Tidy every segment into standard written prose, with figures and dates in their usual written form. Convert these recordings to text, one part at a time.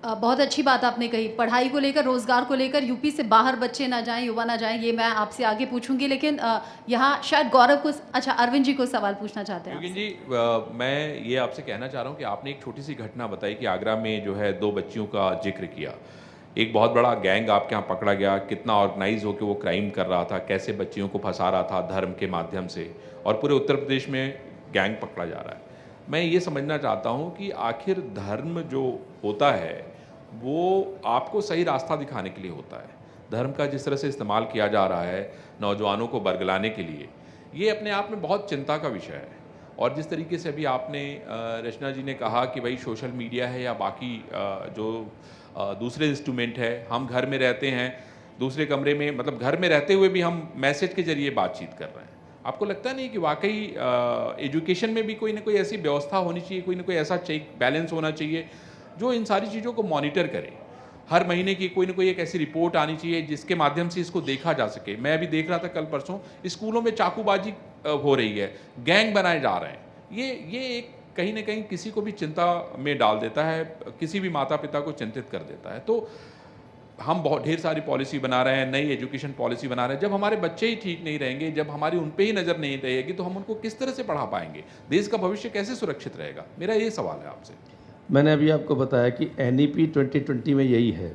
बहुत अच्छी बात आपने कही। पढ़ाई को लेकर, रोज़गार को लेकर यूपी से बाहर बच्चे ना जाएँ, युवा ना जाएँ, ये मैं आपसे आगे पूछूँगी। लेकिन यहाँ शायद गौरव को अच्छा अरविंद जी को सवाल पूछना चाहते हैं योगिन आपसे। जी, मैं ये आपसे कहना चाह रहा हूँ कि आपने एक छोटी सी घटना बताई कि आगरा में जो है 2 बच्चियों का ज़िक्र किया। एक बहुत बड़ा गैंग आपके यहाँ पकड़ा गया, कितना ऑर्गेनाइज़ होके वो क्राइम कर रहा था, कैसे बच्चियों को फँसा रहा था धर्म के माध्यम से, और पूरे उत्तर प्रदेश में गैंग पकड़ा जा रहा है। मैं ये समझना चाहता हूँ कि आखिर धर्म जो होता है, वो आपको सही रास्ता दिखाने के लिए होता है। धर्म का जिस तरह से इस्तेमाल किया जा रहा है नौजवानों को बरगलाने के लिए, ये अपने आप में बहुत चिंता का विषय है। और जिस तरीके से अभी आपने रचना जी ने कहा कि भाई सोशल मीडिया है या बाकी जो दूसरे इंस्ट्रूमेंट है, हम घर में रहते हैं, दूसरे कमरे में, मतलब घर में रहते हुए भी हम मैसेज के ज़रिए बातचीत कर रहे हैं। आपको लगता नहीं कि वाक़ई एजुकेशन में भी कोई ना कोई ऐसी व्यवस्था होनी चाहिए, कोई ना कोई ऐसा चेक बैलेंस होना चाहिए, जो इन सारी चीज़ों को मॉनिटर करे? हर महीने की कोई ना कोई एक ऐसी रिपोर्ट आनी चाहिए जिसके माध्यम से इसको देखा जा सके। मैं अभी देख रहा था कल परसों, स्कूलों में चाकूबाजी हो रही है, गैंग बनाए जा रहे हैं। ये एक कहीं न कहीं किसी को भी चिंता में डाल देता है, किसी भी माता-पिता को चिंतित कर देता है। तो हम बहुत ढेर सारी पॉलिसी बना रहे हैं, नई एजुकेशन पॉलिसी बना रहे हैं। जब हमारे बच्चे ही ठीक नहीं रहेंगे, जब हमारी उन पे ही नज़र नहीं रहेगी, तो हम उनको किस तरह से पढ़ा पाएँगे? देश का भविष्य कैसे सुरक्षित रहेगा? मेरा ये सवाल है आपसे। मैंने अभी आपको बताया कि एनईपी 2020 में यही है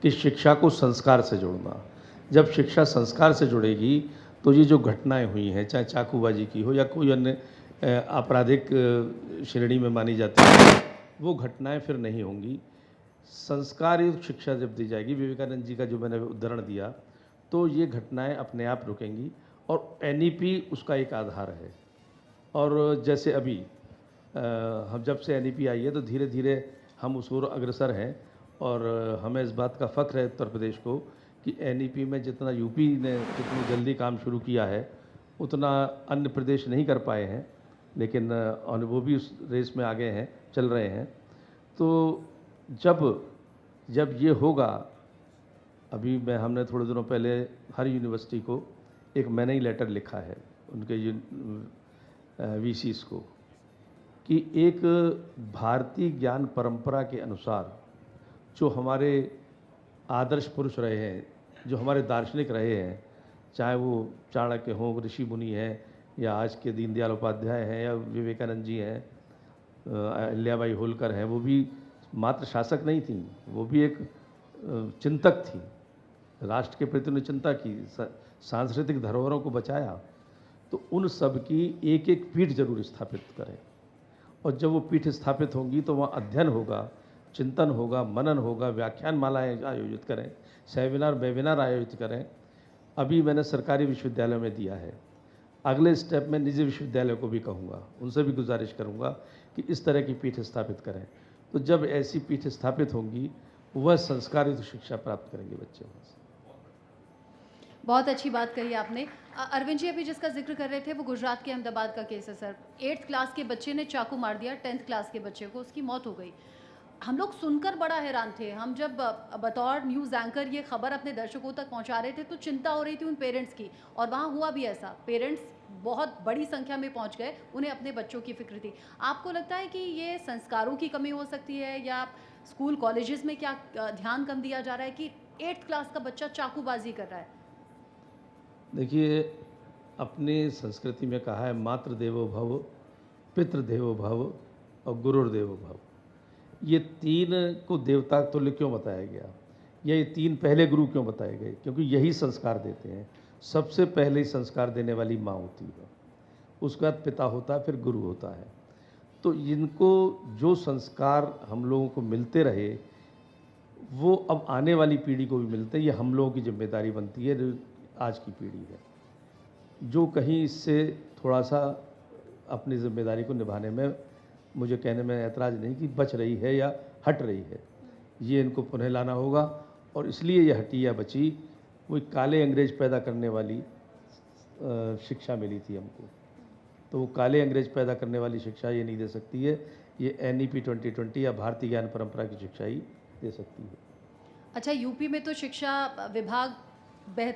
कि शिक्षा को संस्कार से जोड़ना। जब शिक्षा संस्कार से जुड़ेगी तो ये जो घटनाएं हुई हैं, चाहे चाकूबाजी की हो या कोई अन्य आपराधिक श्रेणी में मानी जाती है, वो घटनाएं फिर नहीं होंगी। संस्कार युक्त शिक्षा जब दी जाएगी, विवेकानंद जी का जो मैंने उदाहरण दिया, तो ये घटनाएं अपने आप रुकेंगी और एनईपी उसका एक आधार है। और जैसे अभी हम जब से एनईपी आई है तो धीरे धीरे हम उस ओर अग्रसर हैं और हमें इस बात का फ़ख्र है उत्तर प्रदेश को कि एनईपी में जितना यूपी ने जितनी जल्दी काम शुरू किया है, उतना अन्य प्रदेश नहीं कर पाए हैं, लेकिन और वो भी उस रेस में आगे हैं, चल रहे हैं। तो जब जब ये होगा, अभी मैं हमने थोड़े दिनों पहले हर यूनिवर्सिटी को एक मैंने ही लेटर लिखा है उनके वीसीस को कि एक भारतीय ज्ञान परंपरा के अनुसार जो हमारे आदर्श पुरुष रहे हैं, जो हमारे दार्शनिक रहे हैं, चाहे वो चाणक्य हों, ऋषि मुनि हैं, या आज के दीनदयाल उपाध्याय हैं, या विवेकानंद जी हैं, अहिल्याबाई होलकर हैं, वो भी मात्र शासक नहीं थीं, वो भी एक चिंतक थी। राष्ट्र के प्रति उन्होंने चिंता की, सांस्कृतिक धरोहरों को बचाया। तो उन सब की एक एक पीठ जरूर स्थापित करें, और जब वो पीठ स्थापित होंगी तो वहाँ अध्ययन होगा, चिंतन होगा, मनन होगा, व्याख्यान मालाएँ आयोजित करें, सेमिनार वेबिनार आयोजित करें। अभी मैंने सरकारी विश्वविद्यालयों में दिया है, अगले स्टेप में निजी विश्वविद्यालयों को भी कहूँगा, उनसे भी गुजारिश करूँगा कि इस तरह की पीठ स्थापित करें। तो जब ऐसी पीठ स्थापित होंगी, वह संस्कारित शिक्षा प्राप्त करेंगे बच्चे वहाँ से। बहुत अच्छी बात कही आपने। अरविंद जी अभी जिसका जिक्र कर रहे थे वो गुजरात के अहमदाबाद का केस है सर। 8th क्लास के बच्चे ने चाकू मार दिया 10th क्लास के बच्चे को, उसकी मौत हो गई। हम लोग सुनकर बड़ा हैरान थे। हम जब बतौर न्यूज़ एंकर ये खबर अपने दर्शकों तक पहुंचा रहे थे तो चिंता हो रही थी उन पेरेंट्स की, और वहाँ हुआ भी ऐसा। पेरेंट्स बहुत बड़ी संख्या में पहुंच गए, उन्हें अपने बच्चों की फिक्र थी। आपको लगता है कि ये संस्कारों की कमी हो सकती है, या स्कूल कॉलेजेस में क्या ध्यान कम दिया जा रहा है कि 8th क्लास का बच्चा चाकूबाजी कर रहा है? देखिए, अपनी संस्कृति में कहा है मातृ देवो भव, पितृ देवो भव और गुरुर्देवो भव। ये तीन को देवता तुल्य क्यों बताया गया, या ये तीन पहले गुरु क्यों बताए गए? क्योंकि यही संस्कार देते हैं। सबसे पहले संस्कार देने वाली माँ होती है, उसके बाद पिता होता है, फिर गुरु होता है। तो इनको जो संस्कार हम लोगों को मिलते रहे, वो अब आने वाली पीढ़ी को भी मिलते हैं। ये हम लोगों की जिम्मेदारी बनती है, जो आज की पीढ़ी है, जो कहीं इससे थोड़ा सा अपनी जिम्मेदारी को निभाने में, मुझे कहने में ऐतराज़ नहीं कि बच रही है या हट रही है, ये इनको पुनः लाना होगा। और इसलिए ये हटी या बची, वो काले अंग्रेज पैदा करने वाली शिक्षा मिली थी हमको, तो वो काले अंग्रेज पैदा करने वाली शिक्षा ये नहीं दे सकती है। ये एनईपी 2020 या भारतीय ज्ञान परंपरा की शिक्षा ही दे सकती है। अच्छा, यूपी में तो शिक्षा विभाग बेहतर